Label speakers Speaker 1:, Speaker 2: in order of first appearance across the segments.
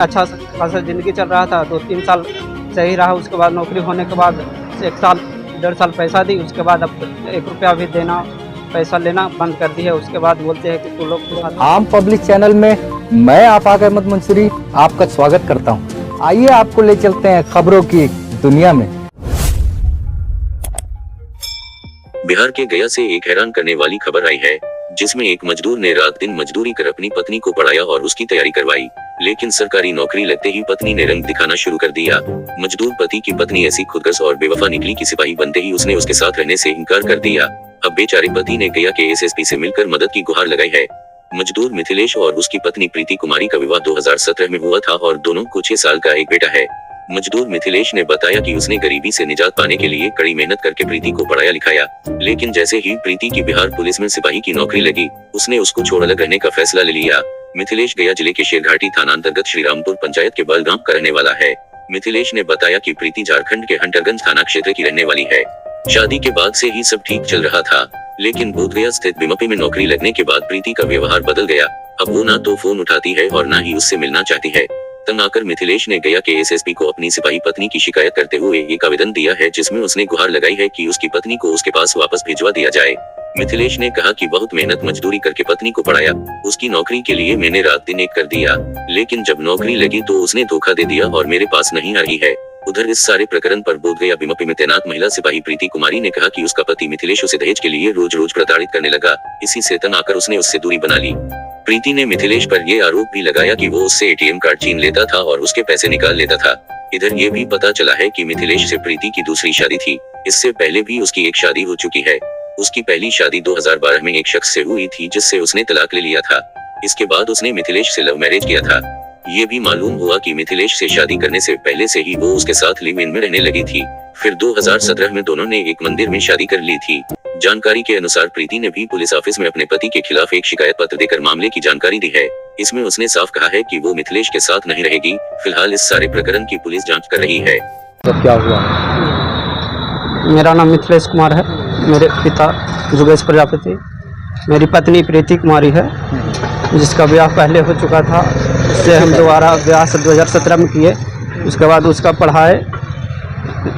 Speaker 1: अच्छा खासा ज़िंदगी चल रहा था, 2-3 साल सही रहा। उसके बाद नौकरी होने के बाद 1 साल 1.5 साल पैसा दी, उसके बाद अब 1 रुपया भी देना, पैसा लेना बंद कर दिया। उसके बाद बोलते हैं कि तू लोग
Speaker 2: आम पब्लिक चैनल में मैं आफाक अहमद मंसूरी आपका स्वागत करता हूं। आइए आपको ले चलते हैं खबरों की दुनिया में।
Speaker 3: बिहार के गया से एक हैरान करने वाली खबर आई है, जिसमें एक मजदूर ने रात दिन मजदूरी कर अपनी पत्नी को पढ़ाया और उसकी तैयारी करवाई, लेकिन सरकारी नौकरी लगते ही पत्नी ने रंग दिखाना शुरू कर दिया। मजदूर पति की पत्नी ऐसी खुदगर्ज और बेवफा निकली कि सिपाही बनते ही उसने उसके साथ रहने से इनकार कर दिया। अब बेचारे पति ने गया के एसएसपी से मिलकर मदद की गुहार लगाई है। मजदूर मिथिलेश और उसकी पत्नी प्रीति कुमारी का विवाह 2017 में हुआ था और दोनों को 6 साल का एक बेटा है। मजदूर मिथिलेश ने बताया कि उसने गरीबी से निजात पाने के लिए कड़ी मेहनत करके प्रीति को पढ़ाया लिखाया, लेकिन जैसे ही प्रीति की बिहार पुलिस में सिपाही की नौकरी लगी, उसने उसको छोड़ अलग रहने का फैसला ले लिया। मिथिलेश गया जिले के शेरघाटी थाना अंतर्गत श्रीरामपुर पंचायत के बलगाम का रहने वाला है। मिथिलेश ने बताया कि प्रीति झारखंड के हंटरगंज थाना क्षेत्र की रहने वाली है। शादी के बाद से ही सब ठीक चल रहा था, लेकिन बोधगया स्थित बीमपी में नौकरी लगने के बाद प्रीति का व्यवहार बदल गया। अब वो ना तो फोन उठाती है और ना ही उससे मिलना चाहती है। तंग आकर मिथिलेश ने गया के एसएसपी को अपनी सिपाही पत्नी की शिकायत करते हुए एक आवेदन दिया है, जिसमें उसने गुहार लगाई है कि उसकी पत्नी को उसके पास वापस भिजवा दिया जाए। मिथिलेश ने कहा कि बहुत मेहनत मजदूरी करके पत्नी को पढ़ाया, उसकी नौकरी के लिए मैंने रात दिन एक कर दिया, लेकिन जब नौकरी लगी तो उसने धोखा दे दिया और मेरे पास नहीं आ रही है। उधर इस सारे प्रकरण पर बोधगया बीमपी में तैनात महिला सिपाही प्रीति कुमारी ने कहा कि उसका पति मिथिलेश उसे दहेज के लिए रोज रोज प्रताड़ित करने लगा। इसी से तंग आकर उसने उससे दूरी बना ली। प्रीति ने मिथिलेश पर यह आरोप भी लगाया कि वो उससे एटीएम कार्ड छीन लेता था और उसके पैसे निकाल लेता था। इधर ये भी पता चला है कि मिथिलेश से प्रीति की दूसरी शादी थी। इससे पहले भी उसकी एक शादी हो चुकी है। उसकी पहली शादी 2012 में एक शख्स से हुई थी, जिससे उसने तलाक ले लिया था। इसके बाद उसने मिथिलेश से लव मैरिज किया था। ये भी मालूम हुआ कि मिथिलेश से शादी करने से पहले से ही वो उसके साथ लिव इन में रहने लगी थी। फिर 2017 में दोनों ने एक मंदिर में शादी कर ली थी। जानकारी के अनुसार प्रीति ने भी पुलिस ऑफिस में अपने पति के खिलाफ एक शिकायत पत्र देकर मामले की जानकारी दी है। इसमें उसने साफ कहा है कि वो मिथिलेश के साथ नहीं रहेगी। फिलहाल इस सारे प्रकरण की पुलिस जांच कर रही है।
Speaker 2: तो क्या हुआ?
Speaker 1: मेरा नाम मिथिलेश कुमार है। मेरे पिता जुगेश प्रजापति, मेरी पत्नी प्रीति कुमारी है, जिसका ब्याह पहले हो चुका था। उससे हम दोबारा ब्याह 2017 में किए। उसके बाद उसका पढ़ाए,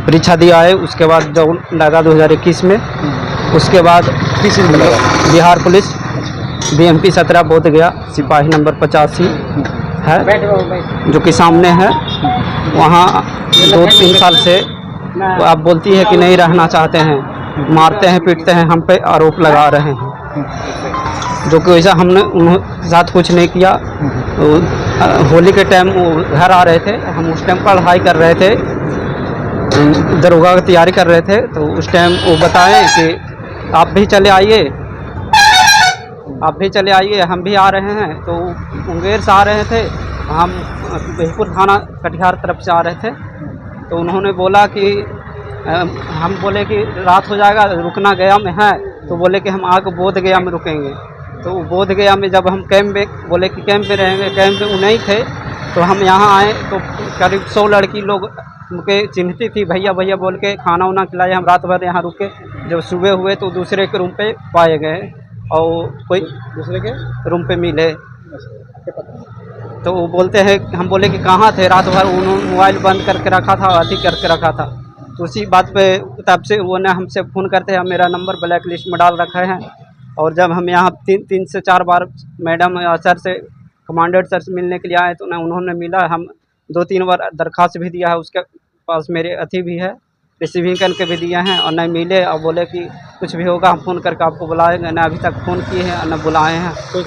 Speaker 1: परीक्षा दिया है। उसके बाद जो लगा 2021 में, उसके बाद बिहार पुलिस बीएमपी 17 बोधगया सिपाही नंबर 85 है, जो कि सामने है। वहाँ 2-3 साल से आप बोलती है कि नहीं रहना चाहते हैं, मारते हैं, पीटते हैं, हम पे आरोप लगा रहे हैं, जो कि वैसा हमने उनके साथ कुछ नहीं किया। होली के टाइम वो घर आ रहे थे, हम उस टाइम पढ़ाई कर रहे थे, दरोगा की तैयारी कर रहे थे। तो उस टाइम वो बताएं कि आप भी चले आइए, आप भी चले आइए, हम भी आ रहे हैं। तो मुंगेर से आ रहे थे, हम बिहपुर थाना कटिहार तरफ से आ रहे थे। तो उन्होंने बोला कि हम बोले कि रात हो जाएगा, रुकना गया में है। तो बोले कि हम आके बोधगया में रुकेंगे। तो बोधगया में जब हम कैंप में, बोले कि कैंप में रहेंगे, कैंप में वो नहीं थे। तो हम यहाँ आए तो करीब 100 लड़की लोग उनके चिन्हती थी, भैया भैया बोल के खाना वाना खिलाए। हम रात भर यहाँ रुके। जब सुबह हुए तो दूसरे के रूम पे पाए गए और कोई दूसरे के रूम पे मिले। तो वो बोलते हैं, हम बोले कि कहाँ थे रात भर? उन्होंने मोबाइल बंद करके रखा था, अति करके रखा था। तो उसी बात पे तब से वो ने हमसे फ़ोन करते हैं, मेरा नंबर ब्लैक लिस्ट में डाल रखा है। और जब हम यहाँ 3 से 4 बार मैडम सर से, कमांडेंट सर से मिलने के लिए आए, तो उन्होंने मिला। हम 2-3 बार दरख्वास्त भी दिया है, उसके पास मेरे अथी भी है, रिसीविंग करके भी दिए हैं, और नहीं मिले। और बोले कि कुछ भी होगा हम फ़ोन करके आपको बुलाएंगे। न अभी तक फ़ोन किए हैं, न बुलाए हैं। कोई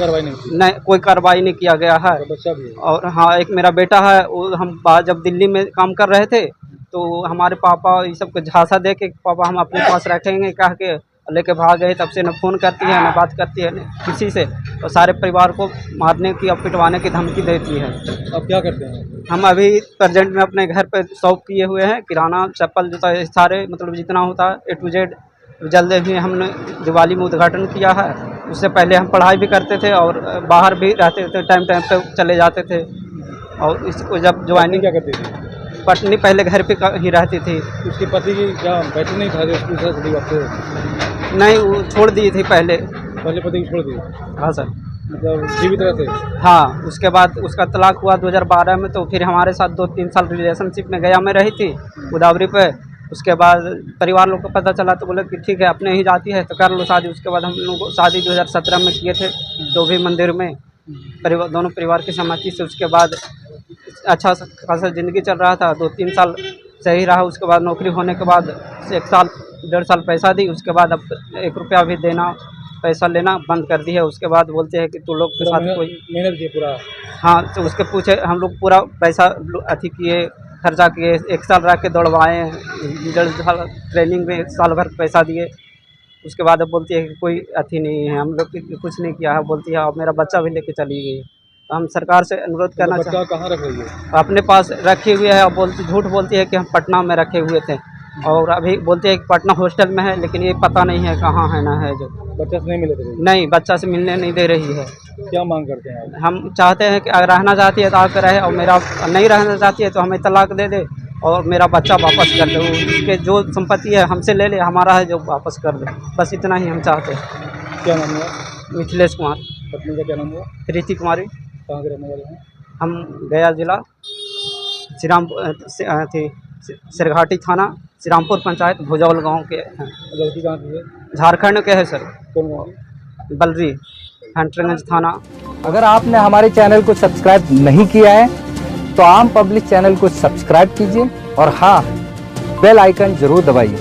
Speaker 1: कार्रवाई नहीं किया गया है। बच्चा भी है। और हाँ, एक मेरा बेटा है, वो हम जब दिल्ली में काम कर रहे थे, तो हमारे पापा ये सब को झांसा दे के पापा हम अपने पास रखेंगे कह के लेके भाग गए। तब से न फ़ोन करती है, न बात करती है, न किसी से। और सारे परिवार को मारने की और पिटवाने की धमकी देती है।
Speaker 4: अब क्या करते हैं?
Speaker 1: हम अभी प्रेजेंट में अपने घर पे शॉप किए हुए हैं, किराना, चप्पल, जूता, सारे मतलब जितना होता है A to Z। जल्द ही हमने दिवाली में उद्घाटन किया है। उससे पहले हम पढ़ाई भी करते थे और बाहर भी रहते थे, टाइम पे चले जाते थे। और इसको जब ज्वाइनिंग
Speaker 4: क्या करते थे?
Speaker 1: पत्नी पहले घर पे ही रहती थी।
Speaker 4: उसके पति की क्या बैठे नहीं था जो स्कूल से?
Speaker 1: नहीं, वो छोड़ दी थी पहले
Speaker 4: पति को छोड़ दी।
Speaker 1: हाँ सर।
Speaker 4: मतलब जीवित रहते?
Speaker 1: हाँ, उसके बाद उसका तलाक हुआ 2012 में, तो फिर हमारे साथ 2-3 साल रिलेशनशिप में गया में रही थी गोदावरी पे। उसके बाद परिवार लोग को पता चला तो बोले कि ठीक है अपने ही जाती है तो कर लो शादी। उसके बाद हम लोग शादी 2017 में किए थे जो भी मंदिर में, परिवार दोनों परिवार की सहमति से। उसके बाद अच्छा खासा ज़िंदगी चल रहा था, 2-3 साल सही रहा। उसके बाद नौकरी होने के बाद 1 साल 1.5 साल पैसा दी, उसके बाद अब 1 रुपया भी देना पैसा लेना बंद कर दी है। उसके बाद बोलते हैं कि तू लोग के साथ कोई
Speaker 4: मेहनत की पूरा?
Speaker 1: हाँ, तो उसके पूछे हम लोग पूरा पैसा अथी किए, खर्चा किए, 1 साल रह के दौड़वाए, 1.5 साल ट्रेनिंग में 1 साल भर पैसा दिए। उसके बाद अब बोलती है कि कोई अथी नहीं है, हम लोग कुछ नहीं किया है। बोलती है अब मेरा बच्चा भी लेके चली गई है। तो हम सरकार से अनुरोध करना
Speaker 4: बच्चा कहाँ रख रही है?
Speaker 1: अपने पास रखी हुई है, और झूठ बोलती है कि हम पटना में रखे हुए थे, और अभी बोलते हैं कि पटना हॉस्टल में है, लेकिन ये पता नहीं है कहाँ है ना है। जो
Speaker 4: बच्चा से नहीं मिले थे?
Speaker 1: नहीं, बच्चा से मिलने नहीं दे रही है।
Speaker 4: क्या मांग करते हैं आप?
Speaker 1: हम चाहते हैं कि अगर रहना चाहती है तो आकर रहे, और मेरा नहीं रहना चाहती है तो हमें तलाक दे दे और मेरा बच्चा वापस कर दे। उसके जो संपत्ति है हमसे ले ले, हमारा है जो वापस कर दे, बस इतना ही हम चाहते हैं।
Speaker 4: क्या नाम है?
Speaker 1: मिथिलेश कुमार।
Speaker 4: पत्नी का क्या नाम हुआ?
Speaker 1: प्रीति कुमारी।
Speaker 4: कहाँ के रहने वाले हैं?
Speaker 1: हम गया जिला सिरघाटी थाना, श्रीरामपुर पंचायत, भुजौल गांव के हैं।
Speaker 4: लड़की कहाँ की है?
Speaker 1: झारखंड के है सर,
Speaker 4: कौन गाँव?
Speaker 1: बलरी, हंटरगंज थाना।
Speaker 2: अगर आपने हमारे चैनल को सब्सक्राइब नहीं किया है तो आम पब्लिक चैनल को सब्सक्राइब कीजिए और हाँ, बेल आइकन जरूर दबाइए।